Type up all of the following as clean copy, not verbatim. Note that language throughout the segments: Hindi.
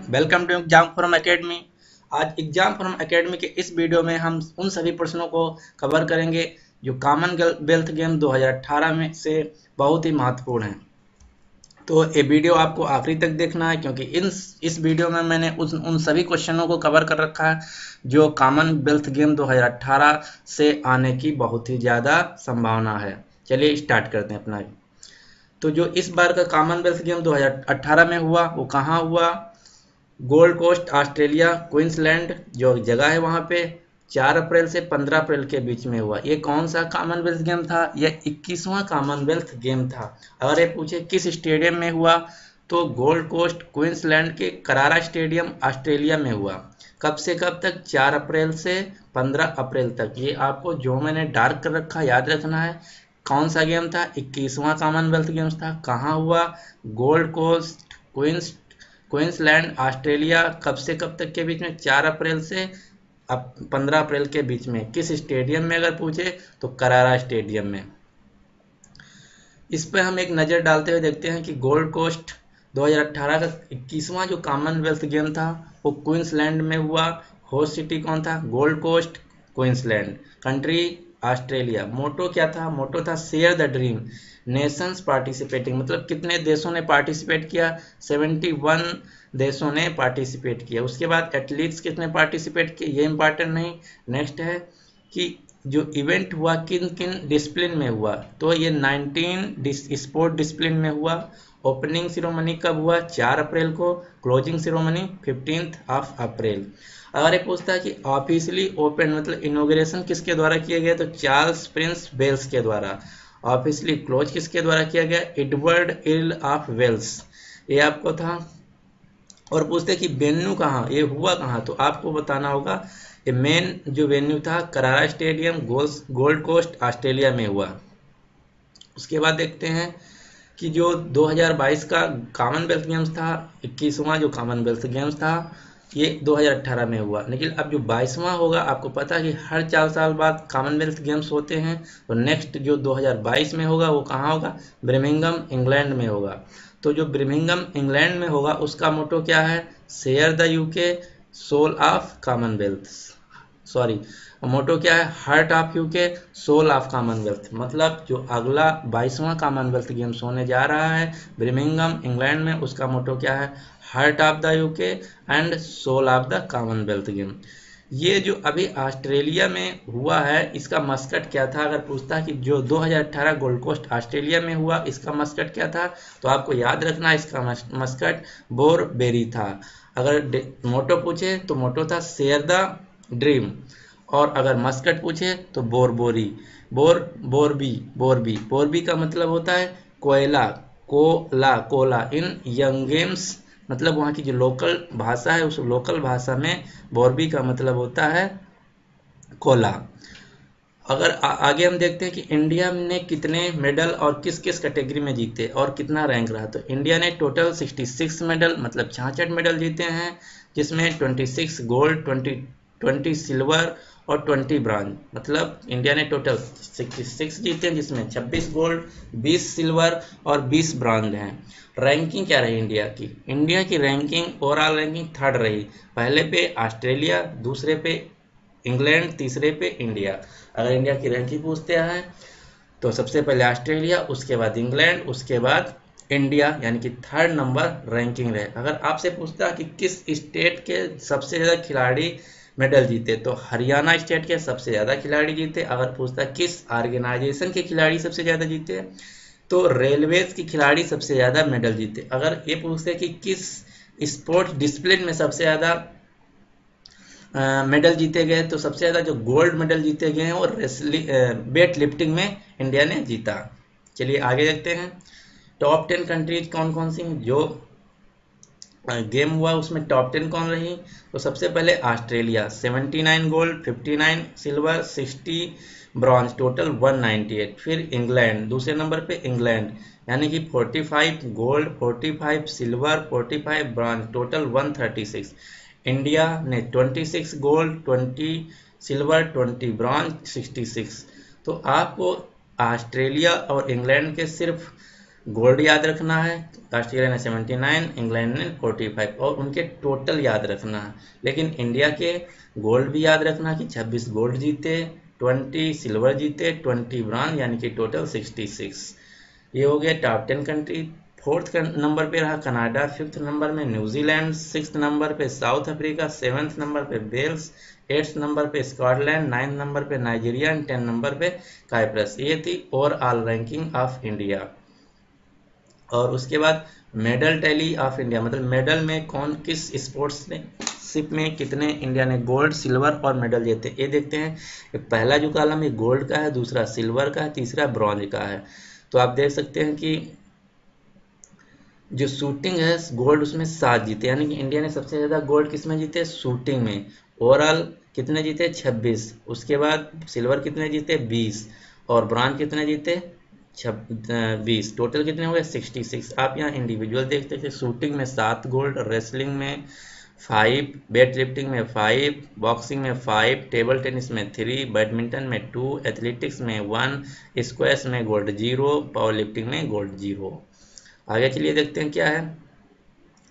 Welcome to exam forum academy. आज एग्जाम फॉरम एकेडमी के इस वीडियो में हम उन सभी प्रश्नों को कवर करेंगे जो कॉमनवेल्थ गेम 2018 में से बहुत ही महत्वपूर्ण हैं। तो ये वीडियो आपको आखिरी तक देखना है क्योंकि इस वीडियो में मैंने उन सभी क्वेश्चनों को कवर कर रखा है जो कॉमनवेल्थ गेम 2018 से आने की बहुत ही ज़्यादा संभावना है। चलिए स्टार्ट करते हैं अपना। तो जो इस बार का कॉमनवेल्थ गेम 2018 में हुआ वो कहाँ हुआ? गोल्ड कोस्ट ऑस्ट्रेलिया क्वींसलैंड जो जगह है वहाँ पे 4 अप्रैल से 15 अप्रैल के बीच में हुआ। ये कौन सा कॉमनवेल्थ गेम था? यह 21वां कॉमनवेल्थ गेम था। अगर ये पूछे किस स्टेडियम में हुआ तो गोल्ड कोस्ट क्वींसलैंड के करारा स्टेडियम ऑस्ट्रेलिया में हुआ। कब से कब तक? 4 अप्रैल से 15 अप्रैल तक। ये आपको जो मैंने डार्क कर रखा याद रखना है। कौन सा गेम था? 21वां कॉमनवेल्थ गेम्स था। कहाँ हुआ? Gold Coast Queensland Australia. कब से कब तक के बीच में? 4 अप्रैल से 15 अप्रैल के बीच में। किस स्टेडियम में अगर पूछे तो करारा स्टेडियम में। इस पर हम एक नज़र डालते हुए देखते हैं कि गोल्ड कोस्ट 2018 का 21वां जो कॉमनवेल्थ गेम था वो क्वींसलैंड में हुआ। होस्ट सिटी कौन था? Gold Coast Queensland. Country Australia. Motto क्या था? मोटो था share the dream. Nations participating मतलब कितने देशों ने पार्टिसिपेट किया? 71 देशों ने पार्टिसिपेट किया। उसके बाद एथलीट्स कितने पार्टिसिपेट किए? ये इंपॉर्टेंट नहीं। नेक्स्ट है कि जो इवेंट हुआ किन किन डिसिप्लिन में हुआ? तो ये 19 स्पोर्ट डिसिप्लिन में हुआ। ओपनिंग सेरेमनी कब हुआ? 4 अप्रैल को। क्लोजिंग सेरेमनी 15 अप्रैल। अगर ये पूछता है कि ऑफिशियली ओपन मतलब इनॉग्रेशन किसके द्वारा किया गया तो चार्ल्स प्रिंस वेल्स के द्वारा। ऑफिशियली क्लोज किसके द्वारा किया गया? Edward Earl of Wales. ये आपको था। और पूछते कि वेन्यू कहाँ, ये हुआ कहाँ, तो आपको बताना होगा ये मेन जो वेन्यू था करारा स्टेडियम गोल्ड कोस्ट ऑस्ट्रेलिया में हुआ। उसके बाद देखते हैं कि जो 2022 का कॉमनवेल्थ गेम्स था 21वां जो कॉमनवेल्थ गेम्स था ये 2018 में हुआ। लेकिन अब जो 22वां होगा आपको पता है कि हर 4 साल बाद कॉमनवेल्थ गेम्स होते हैं। तो नेक्स्ट जो 2022 में होगा वो कहाँ होगा? बर्मिंघम इंग्लैंड में होगा। तो जो बर्मिंघम इंग्लैंड में होगा उसका मोटो क्या है? Share the UK soul of Commonwealth. Sorry, motto क्या है? Heart of UK soul of Commonwealth. मतलब जो अगला 22वां कॉमनवेल्थ गेम्स होने जा रहा है बर्मिंघम इंग्लैंड में उसका मोटो क्या है? Heart of the UK and soul of the Commonwealth game. ये जो अभी ऑस्ट्रेलिया में हुआ है इसका मस्कट क्या था? अगर पूछता है कि जो 2018 गोल्ड कोस्ट ऑस्ट्रेलिया में हुआ इसका मस्कट क्या था तो आपको याद रखना इसका मस्कट बोरबेरी था। अगर मोटो पूछे तो मोटो था शेयर द ड्रीम। और अगर मस्कट पूछे तो बोरबी का मतलब होता है कोयला, कोला इन यंग गेम्स। मतलब वहाँ की जो लोकल भाषा है उस लोकल भाषा में बोरबी का मतलब होता है कोला। अगर आगे हम देखते हैं कि इंडिया ने कितने मेडल और किस किस कैटेगरी में जीते और कितना रैंक रहा, तो इंडिया ने टोटल 66 मेडल मतलब 66 मेडल जीते हैं, जिसमें 26 गोल्ड, 20 सिल्वर और 20 ब्रॉन्ज। मतलब इंडिया ने टोटल 66 जीते हैं जिसमें 26 गोल्ड, 20 सिल्वर और 20 ब्रॉन्ज हैं। रैंकिंग क्या रही इंडिया की? इंडिया की रैंकिंग ओवरऑल रैंकिंग 3rd रही। पहले पे ऑस्ट्रेलिया, दूसरे पे इंग्लैंड, तीसरे पे इंडिया। अगर इंडिया की रैंकिंग पूछते हैं तो सबसे पहले ऑस्ट्रेलिया, उसके बाद इंग्लैंड, उसके बाद इंडिया, यानी कि 3rd नंबर रैंकिंग रहे। अगर आपसे पूछता कि किस स्टेट के सबसे ज़्यादा खिलाड़ी मेडल जीते तो हरियाणा स्टेट के सबसे ज़्यादा खिलाड़ी जीते। अगर पूछता किस ऑर्गेनाइजेशन के खिलाड़ी सबसे ज़्यादा जीते तो रेलवेज के खिलाड़ी सबसे ज़्यादा मेडल जीते। अगर ये पूछते कि किस स्पोर्ट्स डिसिप्लिन में सबसे ज़्यादा मेडल जीते गए तो सबसे ज़्यादा जो गोल्ड मेडल जीते गए हैं वो वेट लिफ्टिंग में इंडिया ने जीता। चलिए आगे देखते हैं टॉप 10 कंट्रीज कौन कौन सी हैं जो गेम हुआ उसमें टॉप 10 कौन रही। तो सबसे पहले Australia 79 gold, 59 silver, 60 bronze, total 198। फिर इंग्लैंड दूसरे नंबर पे इंग्लैंड यानी कि 45 gold, 45 silver, 45 bronze, total 136। India ने 26 गोल्ड, 20 सिल्वर, 20 ब्रॉन्ज, 66। तो आपको ऑस्ट्रेलिया और इंग्लैंड के सिर्फ गोल्ड याद रखना है, ऑस्ट्रेलिया ने 79, इंग्लैंड ने 45 और उनके टोटल याद रखना है। लेकिन इंडिया के गोल्ड भी याद रखना कि 26 गोल्ड जीते, 20 सिल्वर जीते, 20 ब्रॉन्ज, यानी कि टोटल 66। ये हो गया टॉप 10 कंट्री। फोर्थ नंबर पे रहा कनाडा, फिफ्थ नंबर में न्यूजीलैंड, सिक्स्थ नंबर पे साउथ अफ्रीका, सेवन्थ नंबर पे वेल्स, एट्थ नंबर पे स्कॉटलैंड, नाइन्थ नंबर पे नाइजीरिया एंड 10 नंबर पे काइप्रस। ये थी ओवरऑल रैंकिंग ऑफ इंडिया। और उसके बाद मेडल टैली ऑफ इंडिया, मतलब मेडल में कौन किस स्पोर्ट्स में शिप में कितने इंडिया ने गोल्ड, सिल्वर और मेडल जीते, ये देखते हैं। पहला जो कॉलम है गोल्ड का है, दूसरा सिल्वर का है, तीसरा ब्रॉन्ज का है। तो आप देख सकते हैं कि जो शूटिंग है गोल्ड उसमें 7 जीते, यानी कि इंडिया ने सबसे ज्यादा गोल्ड किसमें जीते, शूटिंग में। ओवरऑल कितने जीते, 26। उसके बाद सिल्वर कितने जीते, 20 और ब्रॉन्ज कितने जीते, 20। टोटल कितने हुए, 66। आप यहाँ इंडिविजुअल देखते थे, शूटिंग में 7 गोल्ड, रेसलिंग में 5, वेट लिफ्टिंग में 5, बॉक्सिंग में 5, टेबल टेनिस में 3, बैडमिंटन में 2, एथलेटिक्स में 1, स्क्वैश में गोल्ड 0, पावर लिफ्टिंग में गोल्ड 0। आगे चलिए देखते हैं क्या है।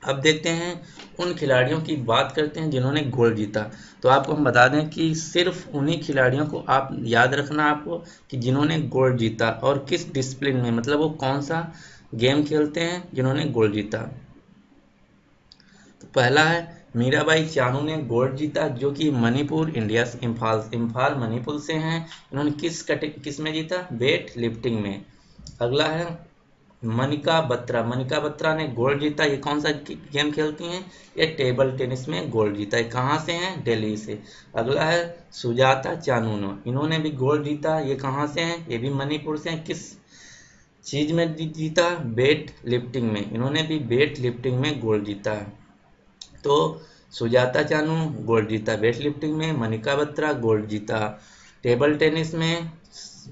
अब देखते हैं उन खिलाड़ियों की बात करते हैं जिन्होंने गोल्ड जीता। तो आपको हम बता दें कि सिर्फ उन्हीं खिलाड़ियों को आप याद रखना आपको कि जिन्होंने गोल्ड जीता और किस डिसिप्लिन में, मतलब वो कौन सा गेम खेलते हैं जिन्होंने गोल्ड जीता। तो पहला है मीराबाई चानू ने गोल्ड जीता, जो कि मणिपुर इंडिया इम्फाल मणिपुर से हैं। इन्होंने किस में जीता, वेट लिफ्टिंग में। अगला है मनिका बत्रा ने गोल्ड जीता। ये कौन सा गेम खेलती हैं, ये टेबल टेनिस में गोल्ड जीता है। कहाँ से हैं, दिल्ली से। अगला है सुजाता चानूनो, इन्होंने भी गोल्ड जीता। ये कहाँ से हैं, ये भी मणिपुर से हैं। किस चीज में जीता, वेट लिफ्टिंग में। इन्होंने भी वेट लिफ्टिंग में गोल्ड जीता है। तो सुजाता चानू गोल्ड जीता वेट लिफ्टिंग में, मनिका बत्रा गोल्ड जीता टेबल टेनिस में,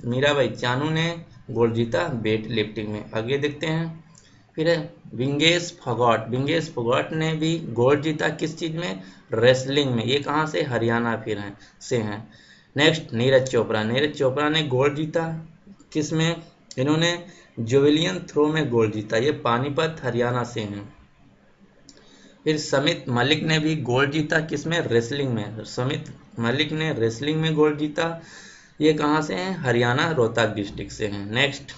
मीराबाई चानू ने गोल्ड जीता वेट लिफ्टिंग में। आगे देखते हैं। फिर है विंगेश फोगाट ने भी गोल्ड जीता, किस चीज में, रेसलिंग में। ये कहाँ से, हरियाणा फिर हैं से हैं। नेक्स्ट नीरज चोपड़ा ने गोल्ड जीता, किस में, इन्होंने जोवेलियन थ्रो में गोल्ड जीता। ये पानीपत हरियाणा से हैं। फिर समित मलिक ने भी गोल्ड जीता, किसमें, रेसलिंग में। समित मलिक ने रेसलिंग में गोल्ड जीता। ये कहाँ से हैं, हरियाणा रोहतक डिस्ट्रिक्ट से हैं। नेक्स्ट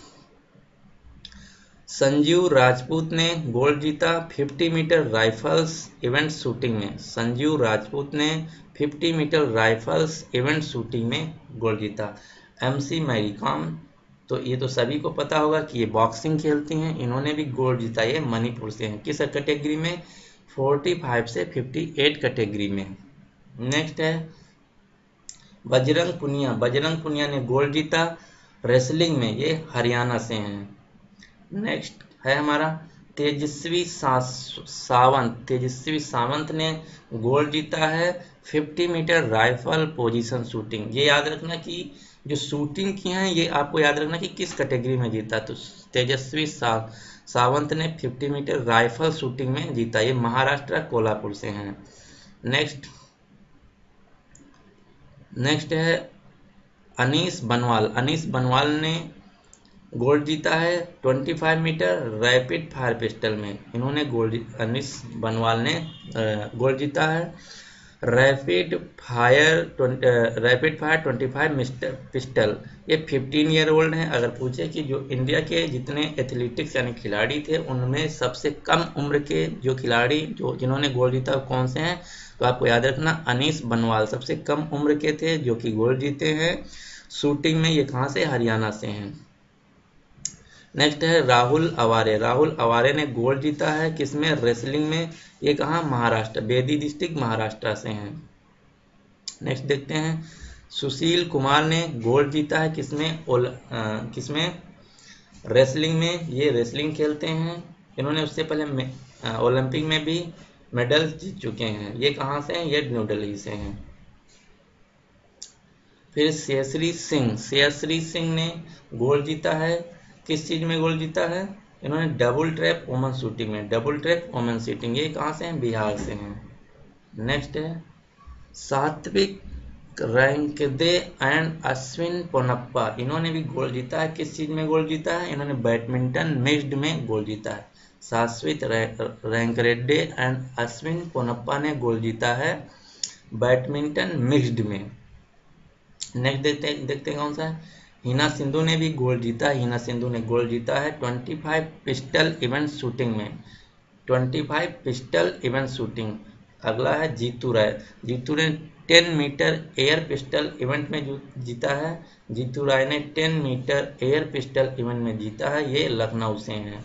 संजीव राजपूत ने गोल्ड जीता 50 मीटर राइफल्स इवेंट शूटिंग में। संजीव राजपूत ने 50 मीटर राइफल्स इवेंट शूटिंग में गोल्ड जीता। MC मैरी कॉम, तो ये तो सभी को पता होगा कि ये बॉक्सिंग खेलती हैं, इन्होंने भी गोल्ड जीता। ये मणिपुर से हैं। किस कैटेगरी में, 45 से 58 कैटेगरी में। नेक्स्ट है बजरंग पुनिया ने गोल्ड जीता रेसलिंग में, ये हरियाणा से हैं। नेक्स्ट है हमारा तेजस्वी सावंत ने गोल्ड जीता है 50 मीटर राइफल पोजीशन शूटिंग। ये याद रखना कि जो शूटिंग की हैं ये आपको याद रखना कि किस कैटेगरी में जीता। तो तेजस्वी सावंत ने 50 मीटर राइफल शूटिंग में जीता। ये महाराष्ट्र कोल्हापुर से हैं। नेक्स्ट है अनीस बनवाल ने गोल्ड जीता है 25 मीटर रैपिड फायर पिस्टल में। इन्होंने अनीस बनवाल ने गोल्ड जीता है रैपिड फायर 25 पिस्टल। ये 15 ईयर ओल्ड हैं। अगर पूछे कि जो इंडिया के जितने एथलेटिक्स यानी खिलाड़ी थे उनमें सबसे कम उम्र के जो खिलाड़ी जिन्होंने गोल्ड जीता कौन से हैं, तो आपको याद रखना अनीस बनवाल सबसे कम उम्र के थे जो कि गोल्ड जीते हैं शूटिंग में। ये कहाँ से, हरियाणा से हैं। नेक्स्ट है राहुल अवारे ने गोल्ड जीता है किसमें, रेसलिंग में। ये कहाँ, महाराष्ट्र, बेदी डिस्ट्रिक्ट महाराष्ट्र से हैं। नेक्स्ट देखते हैं सुशील कुमार ने गोल्ड जीता है किसमें, रेसलिंग में। ये रेसलिंग खेलते हैं। इन्होंने उससे पहले ओलंपिक में भी मेडल जीत चुके हैं। ये कहाँ से हैं, ये न्यू दिल्ली से हैं। फिर श्रेयश्री सिंह ने गोल्ड जीता है, किस चीज में गोल्ड जीता है, इन्होंने डबल ट्रैप वुमेन शूटिंग में। डबल ट्रैप वुमेन शूटिंग, ये कहाँ से हैं, बिहार से हैं। नेक्स्ट है सात्विक रैंकदे एंड अश्विन पोनप्पा, इन्होंने भी गोल्ड जीता है। किस चीज में गोल्ड जीता है? इन्होंने बैडमिंटन मिक्स्ड में गोल्ड जीता है। शाश्वित रैंकरेड्डी एंड अश्विन पोनप्पा ने गोल्ड जीता है बैडमिंटन मिक्स्ड में। नेक्स्ट देखते हैं कौन सा है। हिना सिंधु ने भी गोल्ड जीता है। हिना सिंधु ने गोल्ड जीता है 25 पिस्टल इवेंट शूटिंग में, 25 पिस्टल इवेंट शूटिंग। अगला है जीतू राय। जीतू ने 10 मीटर एयर पिस्टल इवेंट में जीता है। जीतू राय ने 10 मीटर एयर पिस्टल इवेंट में जीता है, ये लखनऊ से हैं।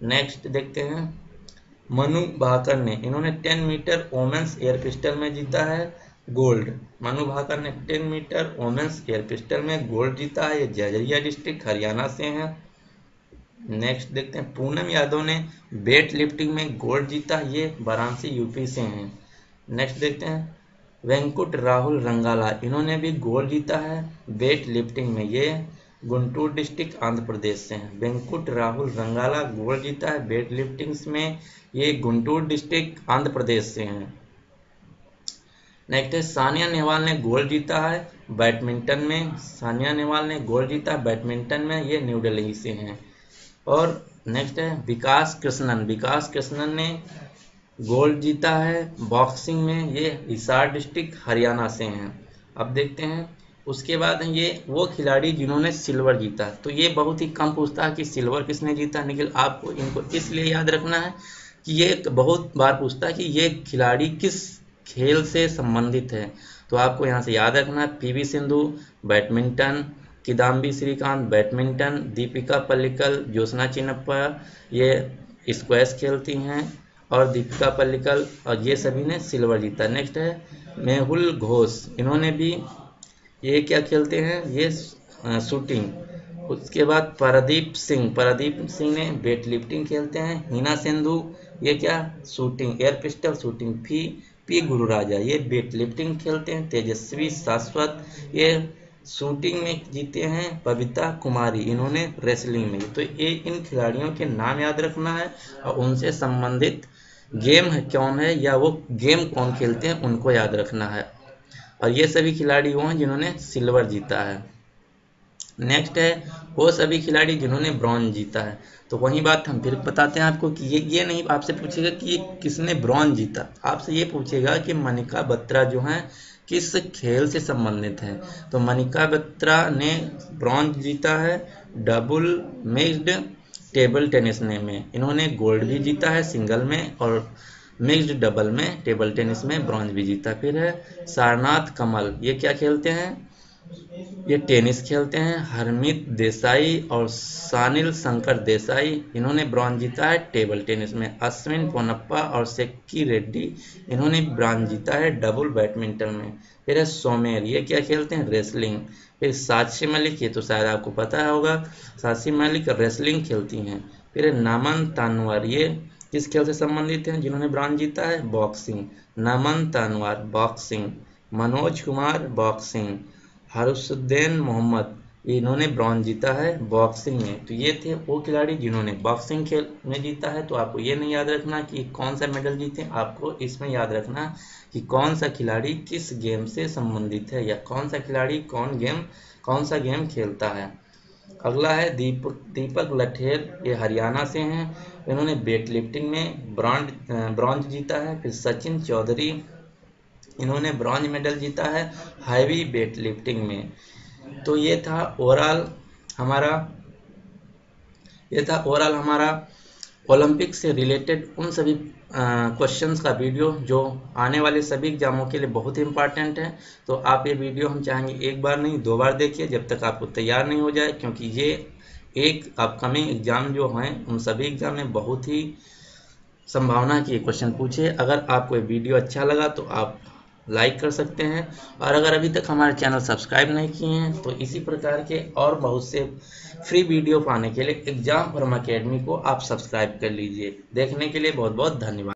नेक्स्ट देखते हैं मनु भाकर ने, इन्होंने 10 मीटर वोमेंस एयर पिस्टल में जीता है गोल्ड। मनु भाकर ने 10 मीटर वोमेंस एयर पिस्टल में गोल्ड जीता है, ये जजरिया डिस्ट्रिक्ट हरियाणा से हैं। नेक्स्ट देखते हैं पूनम यादव ने वेट लिफ्टिंग में गोल्ड जीता, ये वाराणसी यूपी से हैं। नेक्स्ट देखते हैं वेंकुट राहुल रंगाला, इन्होंने भी गोल्ड जीता है वेट लिफ्टिंग में, ये गुंटूर डिस्ट्रिक्ट आंध्र प्रदेश से हैं। वेंकुट राहुल रंगाला गोल्ड जीता है वेट लिफ्टिंग में, ये गुंटूर डिस्ट्रिक्ट आंध्र प्रदेश से हैं। नेक्स्ट है सानिया नेहवाल ने गोल्ड जीता है बैडमिंटन में। सानिया नेहवाल ने गोल्ड जीता है बैडमिंटन में, ये न्यू दिल्ली से हैं। और नेक्स्ट है विकास कृष्णन। विकास कृष्णन ने गोल्ड जीता है बॉक्सिंग में, ये हिसार डिस्ट्रिक्ट हरियाणा से हैं। अब देखते हैं उसके बाद ये वो खिलाड़ी जिन्होंने सिल्वर जीता। तो ये बहुत ही कम पूछता है कि सिल्वर किसने जीता, लेकिन आपको इनको इसलिए याद रखना है कि ये बहुत बार पूछता है कि ये खिलाड़ी किस खेल से संबंधित है। तो आपको यहाँ से याद रखना है पीवी सिंधु बैडमिंटन, किदाम्बी श्रीकांत बैडमिंटन, दीपिका पल्लिकल, ज्योत्सना चिन्नप्पा ये स्क्वैश खेलती हैं, और दीपिका पल्लिकल और ये सभी ने सिल्वर जीता। नेक्स्ट है मेहुल घोष, इन्होंने भी ये क्या खेलते हैं, ये शूटिंग। उसके बाद प्रदीप सिंह ने वेट लिफ्टिंग खेलते हैं। हिना सिंधु ये क्या shooting air pistol shooting. P Gururaja ये वेट लिफ्टिंग खेलते हैं। तेजस्वी शाश्वत ये शूटिंग में जीते हैं। बबीता कुमारी इन्होंने रेसलिंग में। तो ये इन खिलाड़ियों के नाम याद रखना है और उनसे संबंधित गेम कौन है या वो गेम कौन खेलते हैं उनको याद रखना है। और ये सभी खिलाड़ी वो हैं जिन्होंने सिल्वर जीता है। नेक्स्ट है वो सभी खिलाड़ी जिन्होंने ब्रॉन्ज जीता है। तो वही बात हम फिर बताते हैं आपको कि ये नहीं आपसे पूछेगा कि ये किसने ब्रॉन्ज जीता, आपसे ये पूछेगा कि मनिका बत्रा जो हैं किस खेल से संबंधित है। तो मनिका बत्रा ने ब्रॉन्ज जीता है डबल मिक्स्ड टेबल टेनिस में, इन्होंने गोल्ड भी जीता है सिंगल में, और मिक्स्ड डबल में टेबल टेनिस में ब्रॉन्ज भी जीता। फिर है सारनाथ कमल, ये क्या खेलते हैं, ये टेनिस खेलते हैं। हरमीत देसाई और सानिल शंकर देसाई इन्होंने ब्रॉन्ज जीता है टेबल टेनिस में। अश्विन पोनप्पा और सेक्की रेड्डी इन्होंने ब्रॉन्ज जीता है डबल बैडमिंटन में। फिर है सोमेर, ये क्या खेलते हैं, रेसलिंग। फिर साक्षी मलिक, ये तो शायद आपको पता होगा, साक्षी मलिक रेसलिंग खेलती हैं। फिर है नमन तनवर, ये किस खेल से संबंधित हैं जिन्होंने ब्रॉन्ज जीता है, बॉक्सिंग। नमन तनवर बॉक्सिंग। मनोज कुमार बॉक्सिंग। हरुसुद्दीन मोहम्मद इन्होंने ब्रॉन्ज जीता है बॉक्सिंग में। तो ये थे वो खिलाड़ी जिन्होंने बॉक्सिंग खेल में जीता है। तो आपको ये नहीं याद रखना कि कौन सा मेडल जीते, आपको इसमें याद रखना कि कौन सा खिलाड़ी किस गेम से संबंधित है या कौन सा खिलाड़ी कौन सा गेम खेलता है। अगला है दीपक लठेर, ये हरियाणा से हैं, इन्होंने वेट लिफ्टिंग में ब्रॉन्ज जीता है। फिर सचिन चौधरी इन्होंने ब्रॉन्ज मेडल जीता है हैवी वेट लिफ्टिंग में। तो ये था ओवरऑल हमारा ओलंपिक से रिलेटेड उन सभी क्वेश्चंस का वीडियो जो आने वाले सभी एग्जामों के लिए बहुत इंपॉर्टेंट है। तो आप ये वीडियो हम चाहेंगे एक बार नहीं 2 बार देखिए जब तक आपको तैयार नहीं हो जाए, क्योंकि ये एक अपकमिंग एग्जाम जो हैं उन सभी एग्जाम में बहुत ही संभावना कि क्वेश्चन पूछे। अगर आपको ये वीडियो अच्छा लगा तो आप लाइक कर सकते हैं, और अगर अभी तक हमारे चैनल सब्सक्राइब नहीं किए हैं तो इसी प्रकार के और बहुत से फ्री वीडियो पाने के लिए एग्जाम फॉर्म एकेडमी को आप सब्सक्राइब कर लीजिए। देखने के लिए बहुत बहुत धन्यवाद।